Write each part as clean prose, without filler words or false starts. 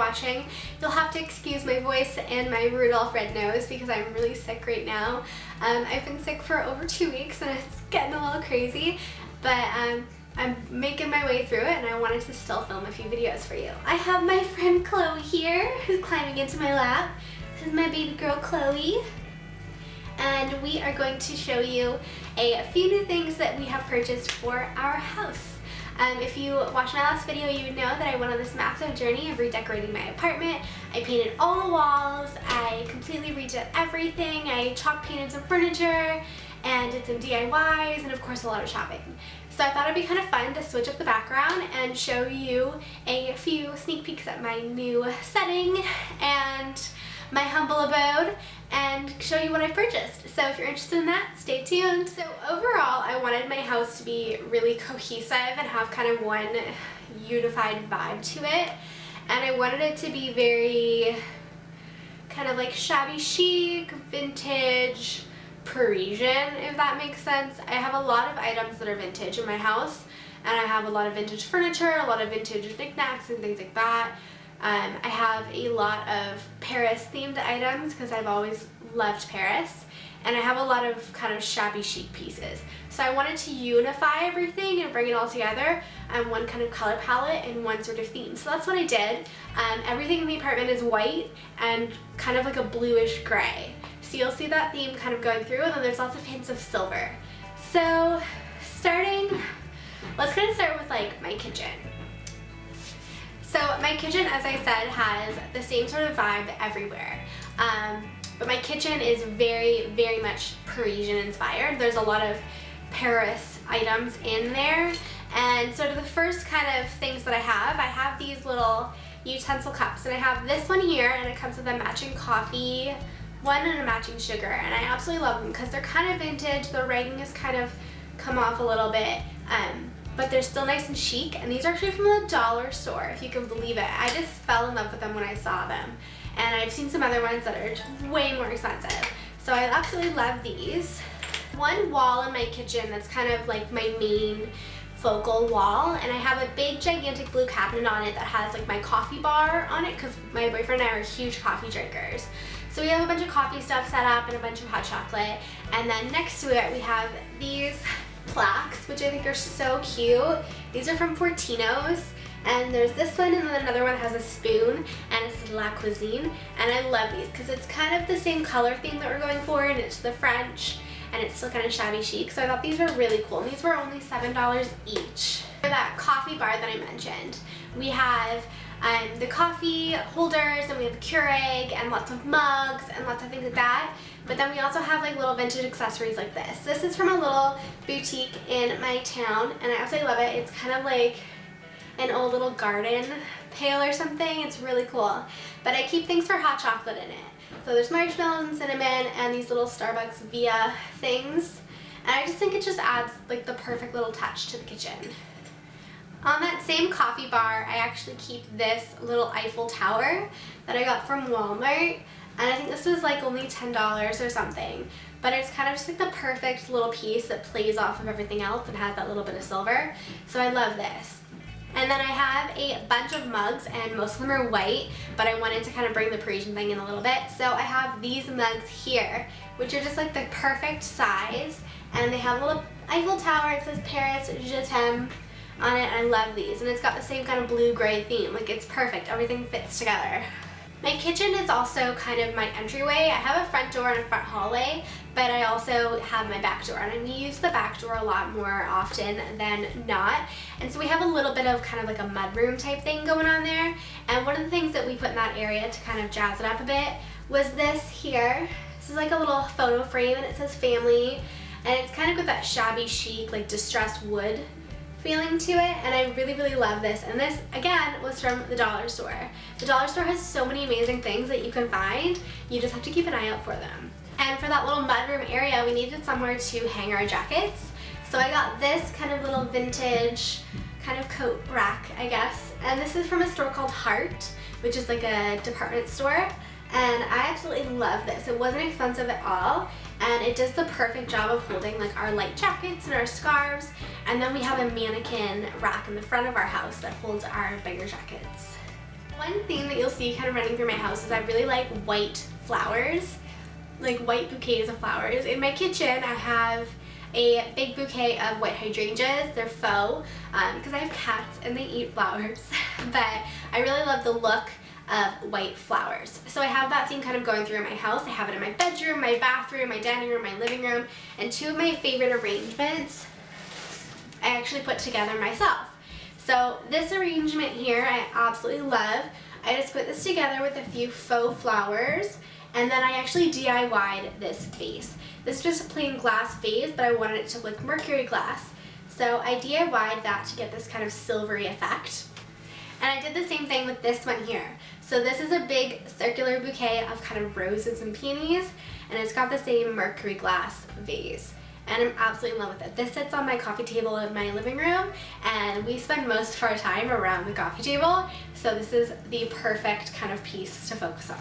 watching. You'll have to excuse my voice and my Rudolph red nose because I'm really sick right now. I've been sick for over 2 weeks and it's getting a little crazy, but I'm making my way through it and I wanted to still film a few videos for you. I have my friend Chloe here who's climbing into my lap. This is my baby girl Chloe. And we are going to show you a few new things that we have purchased for our house. If you watched my last video, you would know that I went on this massive journey of redecorating my apartment. I painted all the walls, I completely redid everything, I chalk painted some furniture, and did some DIYs, and of course a lot of shopping. So I thought it'd be kind of fun to switch up the background and show you a few sneak peeks at my new setting and my humble abode, and show you what I purchased. So if you're interested in that, stay tuned. So overall, I wanted my house to be really cohesive and have kind of one unified vibe to it. And I wanted it to be very kind of like shabby chic, vintage, Parisian, if that makes sense. I have a lot of items that are vintage in my house, and I have a lot of vintage furniture, a lot of vintage knickknacks and things like that. I have a lot of Paris themed items because I've always loved Paris, and I have a lot of kind of shabby chic pieces. So I wanted to unify everything and bring it all together on one kind of color palette and one sort of theme. So that's what I did. Everything in the apartment is white and kind of like a bluish gray. So you'll see that theme kind of going through, and then there's lots of hints of silver. So let's kind of start with like my kitchen. So my kitchen, as I said, has the same sort of vibe everywhere. But my kitchen is very, very much Parisian inspired. There's a lot of Paris items in there. And sort of the first kind of things that I have these little utensil cups. And I have this one here, and it comes with a matching coffee one and a matching sugar. And I absolutely love them because they're kind of vintage. The writing has kind of come off a little bit. But they're still nice and chic, and these are actually from the dollar store, if you can believe it. I just fell in love with them when I saw them, and I've seen some other ones that are way more expensive. So I absolutely love these. One wall in my kitchen that's kind of like my main focal wall, and I have a big gigantic blue cabinet on it that has like my coffee bar on it because my boyfriend and I are huge coffee drinkers. So we have a bunch of coffee stuff set up and a bunch of hot chocolate, and then next to it we have these plaques, which I think are so cute. These are from Fortino's, and there's this one, and then another one has a spoon, and it's La Cuisine, and I love these because it's kind of the same color theme that we're going for, and it's the French, and it's still kind of shabby chic, so I thought these were really cool, and these were only $7 each. For that coffee bar that I mentioned, we have the coffee holders, and we have a Keurig, and lots of mugs, and lots of things like that. But then we also have like little vintage accessories like this. This is from a little boutique in my town, and I absolutely love it. It's kind of like an old little garden pail or something. It's really cool. But I keep things for hot chocolate in it. So there's marshmallows and cinnamon and these little Starbucks Via things. And I just think it just adds like the perfect little touch to the kitchen. On that same coffee bar, I actually keep this little Eiffel Tower that I got from Walmart. And I think this was like only $10 or something. But it's kind of just like the perfect little piece that plays off of everything else and has that little bit of silver. So I love this. And then I have a bunch of mugs, and most of them are white, but I wanted to kind of bring the Parisian thing in a little bit. So I have these mugs here, which are just like the perfect size. And they have a little Eiffel Tower. It says Paris Je t'aime on it. I love these. And it's got the same kind of blue-gray theme. Like, it's perfect. Everything fits together. My kitchen is also kind of my entryway. I have a front door and a front hallway, but I also have my back door, and we use the back door a lot more often than not. And so we have a little bit of kind of like a mudroom type thing going on there. And one of the things that we put in that area to kind of jazz it up a bit was this here. This is like a little photo frame, and it says family, and it's kind of got that shabby chic, like distressed wood feeling to it, and I really, really love this. And this, again, was from the dollar store. The dollar store has so many amazing things that you can find. You just have to keep an eye out for them. And for that little mudroom area, we needed somewhere to hang our jackets. So I got this kind of little vintage kind of coat rack, I guess. And this is from a store called Heart, which is like a department store. And I absolutely love this. It wasn't expensive at all, and it does the perfect job of holding like our light jackets and our scarves. And then we have a mannequin rack in the front of our house that holds our bigger jackets. One theme that you'll see kind of running through my house is I really like white flowers, like white bouquets of flowers. In my kitchen, I have a big bouquet of white hydrangeas. They're faux because I have cats and they eat flowers, but I really love the look of white flowers. So I have that theme kind of going through my house. I have it in my bedroom, my bathroom, my dining room, my living room, and two of my favorite arrangements I actually put together myself. So this arrangement here I absolutely love. I just put this together with a few faux flowers, and then I actually DIY'd this vase. This is just a plain glass vase, but I wanted it to look mercury glass. So I DIY'd that to get this kind of silvery effect. And I did the same thing with this one here. So this is a big circular bouquet of kind of roses and peonies, and it's got the same mercury glass vase. And I'm absolutely in love with it. This sits on my coffee table in my living room, and we spend most of our time around the coffee table, so this is the perfect kind of piece to focus on.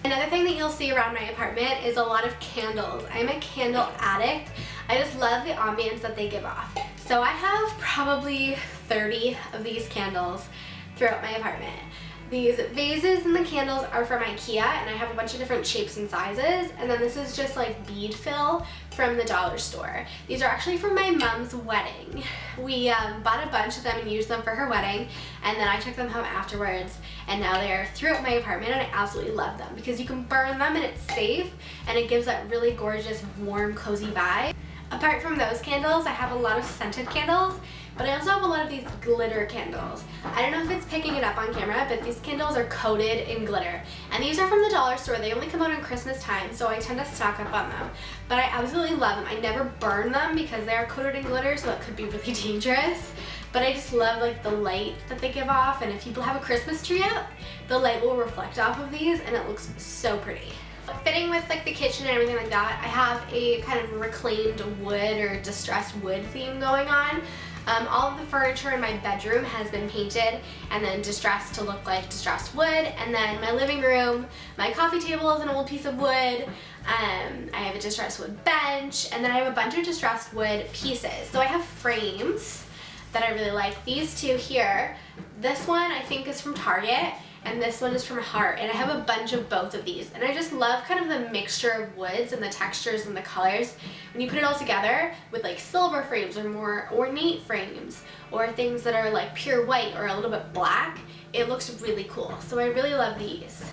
Another thing that you'll see around my apartment is a lot of candles. I'm a candle addict. I just love the ambience that they give off. So I have probably 30 of these candles throughout my apartment. These vases and the candles are from IKEA, and I have a bunch of different shapes and sizes, and then this is just like bead fill from the dollar store. These are actually from my mom's wedding. We bought a bunch of them and used them for her wedding, and then I took them home afterwards, and now they're throughout my apartment, and I absolutely love them because you can burn them and it's safe, and it gives that really gorgeous, warm, cozy vibe. Apart from those candles, I have a lot of scented candles, but I also have a lot of these glitter candles. I don't know if it's picking it up on camera, but these candles are coated in glitter. And these are from the dollar store. They only come out in Christmas time, so I tend to stock up on them. But I absolutely love them. I never burn them because they are coated in glitter, so it could be really dangerous. But I just love like the light that they give off, and if people have a Christmas tree up, the light will reflect off of these, and it looks so pretty. Fitting with like the kitchen and everything like that, I have a kind of reclaimed wood or distressed wood theme going on. All of the furniture in my bedroom has been painted and then distressed to look like distressed wood, and then my living room, my coffee table is an old piece of wood. I have a distressed wood bench, and then I have a bunch of distressed wood pieces. So I have frames that I really like. These two here, this one I think is from Target, and this one is from Heart, and I have a bunch of both of these, and I just love kind of the mixture of woods and the textures and the colors when you put it all together with like silver frames or more ornate frames or things that are like pure white or a little bit black. It looks really cool, so I really love these.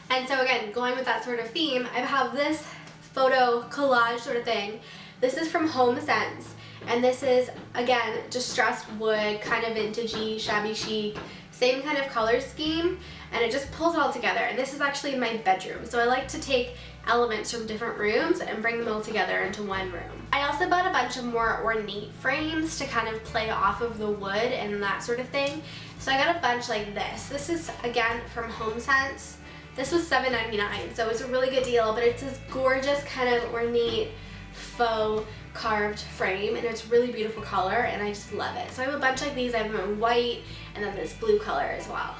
And so again, going with that sort of theme, I have this photo collage sort of thing. This is from Home Sense, and this is again distressed wood, kind of vintagey, shabby chic, same kind of color scheme, and it just pulls it all together. And this is actually in my bedroom, so I like to take elements from different rooms and bring them all together into one room. I also bought a bunch of more ornate frames to kind of play off of the wood and that sort of thing. So I got a bunch like this. This is again from Home Sense. This was $7.99, so it's a really good deal, but it's this gorgeous kind of ornate faux carved frame, and it's really beautiful color, and I just love it. So I have a bunch like these. I have them in white and then this blue color as well.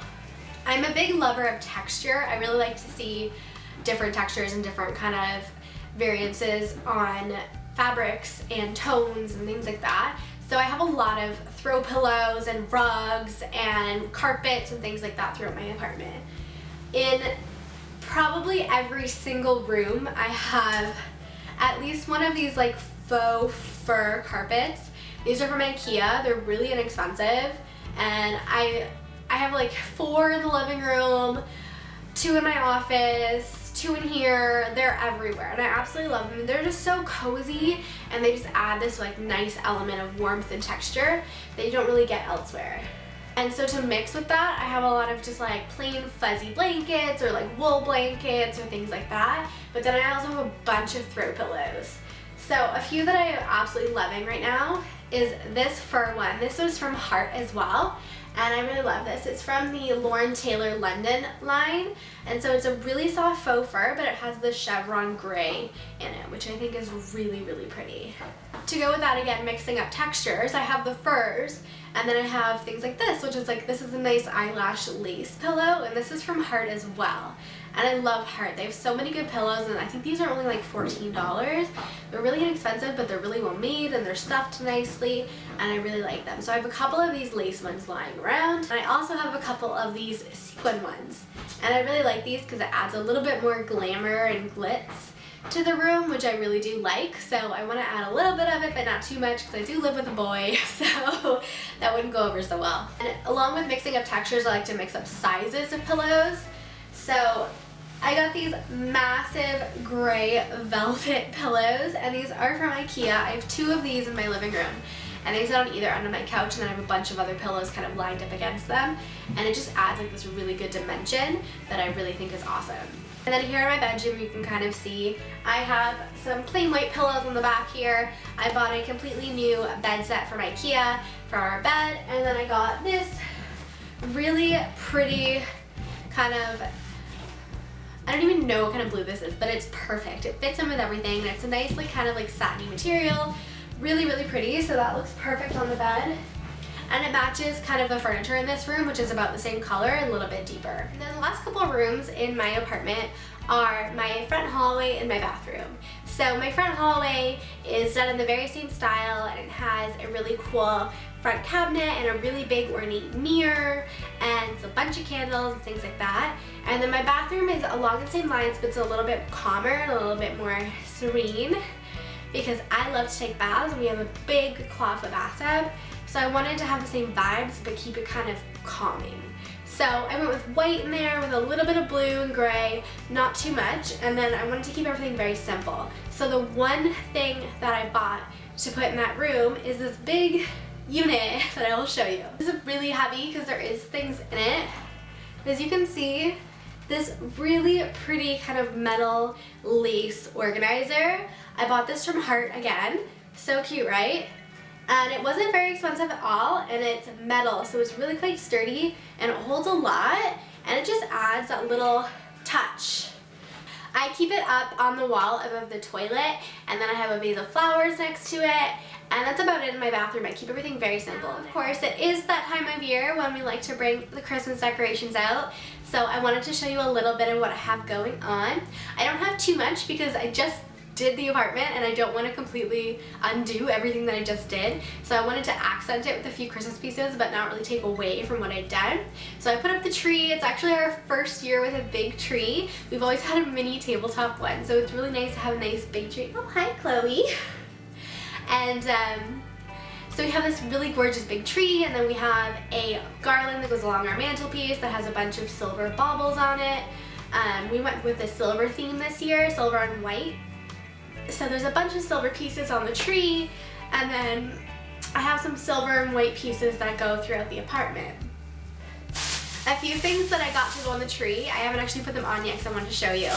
I'm a big lover of texture. I really like to see different textures and different kind of variances on fabrics and tones and things like that. So I have a lot of throw pillows and rugs and carpets and things like that throughout my apartment. In probably every single room, I have at least one of these like faux fur carpets. These are from IKEA. They're really inexpensive, and I have like 4 in the living room, 2 in my office, 2 in here. They're everywhere, and I absolutely love them. They're just so cozy, and they just add this like nice element of warmth and texture that you don't really get elsewhere. And so to mix with that, I have a lot of just like plain fuzzy blankets or like wool blankets or things like that. But then I also have a bunch of throw pillows. So a few that I am absolutely loving right now is this fur one. This was from Heart as well, and I really love this. It's from the Lauren Taylor London line, and so it's a really soft faux fur, but it has the chevron gray in it, which I think is really, really pretty. To go with that, again, mixing up textures, I have the furs, and then I have things like this, which is like, this is a nice eyelash lace pillow, and this is from Heart as well. and I love Heart. They have so many good pillows, and I think these are only like $14. They're really inexpensive, but they're really well made and they're stuffed nicely, and I really like them. So I have a couple of these lace ones lying around, and I also have a couple of these sequin ones, and I really like these because it adds a little bit more glamour and glitz to the room, which I really do like. So I want to add a little bit of it, but not too much, because I do live with a boy, so that wouldn't go over so well. And along with mixing up textures, I like to mix up sizes of pillows. So I got these massive gray velvet pillows, and these are from IKEA. I have 2 of these in my living room, and they sit on either end of my couch, and then I have a bunch of other pillows kind of lined up against them, and it just adds like this really good dimension that I really think is awesome. And then here in my bedroom, you can kind of see I have some plain white pillows on the back here. I bought a completely new bed set from IKEA for our bed, and then I got this really pretty kind of, I don't even know what kind of blue this is, but it's perfect. It fits in with everything, and it's a nice like kind of like satiny material. Really, really pretty, so that looks perfect on the bed. And it matches kind of the furniture in this room, which is about the same color, a little bit deeper. And then the last couple of rooms in my apartment are my front hallway and my bathroom. So my front hallway is done in the very same style, and it has a really cool front cabinet and a really big ornate mirror and a bunch of candles and things like that. And then my bathroom is along the same lines, but it's a little bit calmer and a little bit more serene, because I love to take baths, and we have a big clawfoot bathtub. So I wanted to have the same vibes, but keep it kind of calming. So I went with white in there with a little bit of blue and gray, not too much, and then I wanted to keep everything very simple. So the one thing that I bought to put in that room is this big unit that I will show you. This is really heavy because there is things in it. As you can see, this really pretty kind of metal lace organizer. I bought this from Heart again. So cute, right? And it wasn't very expensive at all, and it's metal, so it's really quite sturdy, and it holds a lot, and it just adds that little touch. I keep it up on the wall above the toilet, and then I have a vase of flowers next to it, and that's about it in my bathroom. I keep everything very simple. Of course, it is that time of year when we like to bring the Christmas decorations out, so I wanted to show you a little bit of what I have going on. I don't have too much because I just did the apartment, and I don't want to completely undo everything that I just did. So I wanted to accent it with a few Christmas pieces, but not really take away from what I'd done. So I put up the tree. It's actually our first year with a big tree. We've always had a mini tabletop one, so it's really nice to have a nice big tree. Oh, hi, Chloe. And so we have this really gorgeous big tree, and then we have a garland that goes along our mantelpiece that has a bunch of silver baubles on it. We went with a silver theme this year, silver and white. So there's a bunch of silver pieces on the tree, and then I have some silver and white pieces that go throughout the apartment. A few things that I got to go on the tree, I haven't actually put them on yet because I wanted to show you.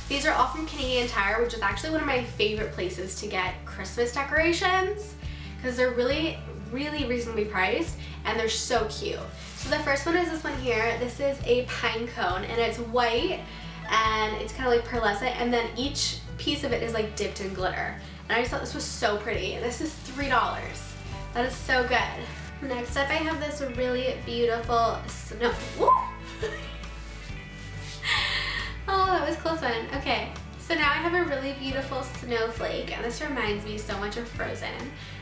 These are all from Canadian Tire, which is actually one of my favorite places to get Christmas decorations, because they're really, really reasonably priced, and they're so cute. So the first one is this one here. This is a pine cone, and it's white, and it's kind of like pearlescent, and then each piece of it is like dipped in glitter. And I just thought this was so pretty, and this is $3. That is so good. Next up, I have this really beautiful snow. Oh, that was a close one. Okay, so now I have a really beautiful snowflake, and this reminds me so much of Frozen.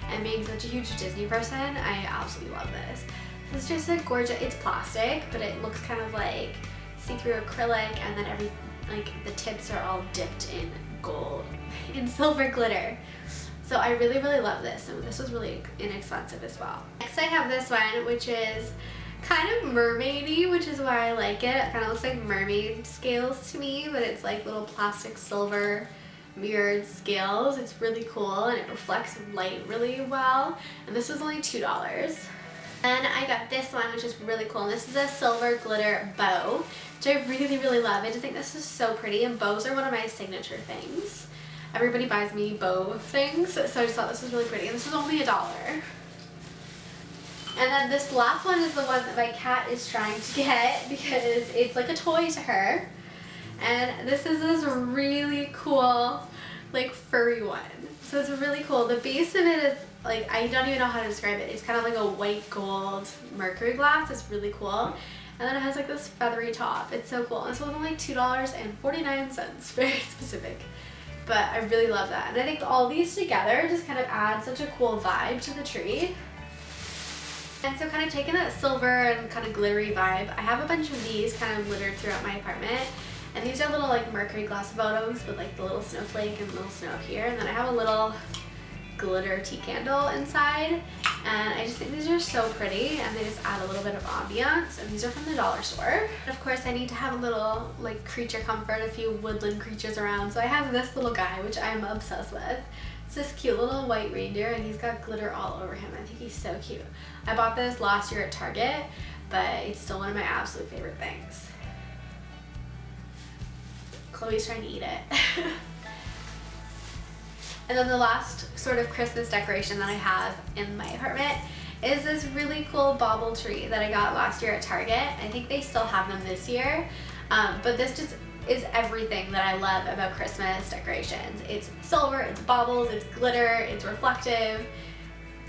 And being such a huge Disney person, I absolutely love this. It's just a gorgeous, it's plastic, but it looks kind of like see-through acrylic, and then like the tips are all dipped in gold, in silver glitter. So I really, really love this, and this was really inexpensive as well. Next I have this one, which is kind of mermaidy, which is why I like it. It kind of looks like mermaid scales to me, but it's like little plastic silver mirrored scales. It's really cool, and it reflects light really well, and this was only $2. Then I got this one, which is really cool, and this is a silver glitter bow, which I really, really love. I just think this is so pretty, and bows are one of my signature things. Everybody buys me bow things, so I just thought this was really pretty, and this was only $1. And then this last one is the one that my cat is trying to get because it's like a toy to her. And this is this really cool, like furry one. So it's really cool. The base of it is like, I don't even know how to describe it. It's kind of like a white gold mercury glass. It's really cool. And then it has like this feathery top. It's so cool. And this was only like $2.49. Very specific. But I really love that. And I think all these together just kind of add such a cool vibe to the tree. And so kind of taking that silver and kind of glittery vibe, I have a bunch of these kind of littered throughout my apartment. And these are little like mercury glass photos with like the little snowflake and little snow up here. And then I have a little glitter tea candle inside. And I just think these are so pretty and they just add a little bit of ambiance. And these are from the dollar store. And of course I need to have a little like creature comfort, a few woodland creatures around. So I have this little guy, which I'm obsessed with. It's this cute little white reindeer and he's got glitter all over him. I think he's so cute. I bought this last year at Target, but it's still one of my absolute favorite things. Chloe's trying to eat it. And then the last sort of Christmas decoration that I have in my apartment is this really cool bauble tree that I got last year at Target. I think they still have them this year, but this just is everything that I love about Christmas decorations. It's silver, it's baubles, it's glitter, it's reflective.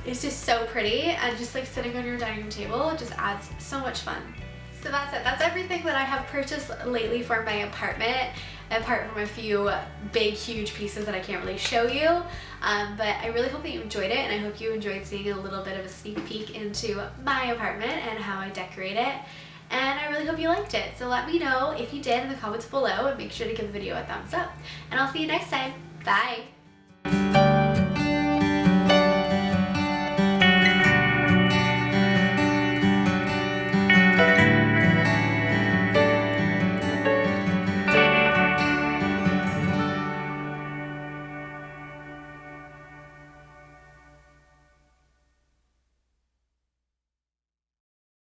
It's just so pretty, and just like sitting on your dining room table, it just adds so much fun. So that's it. That's everything that I have purchased lately for my apartment, apart from a few big, huge pieces that I can't really show you. But I really hope that you enjoyed it, and I hope you enjoyed seeing a little bit of a sneak peek into my apartment and how I decorate it. And I really hope you liked it. So let me know if you did in the comments below, and make sure to give the video a thumbs up. And I'll see you next time. Bye!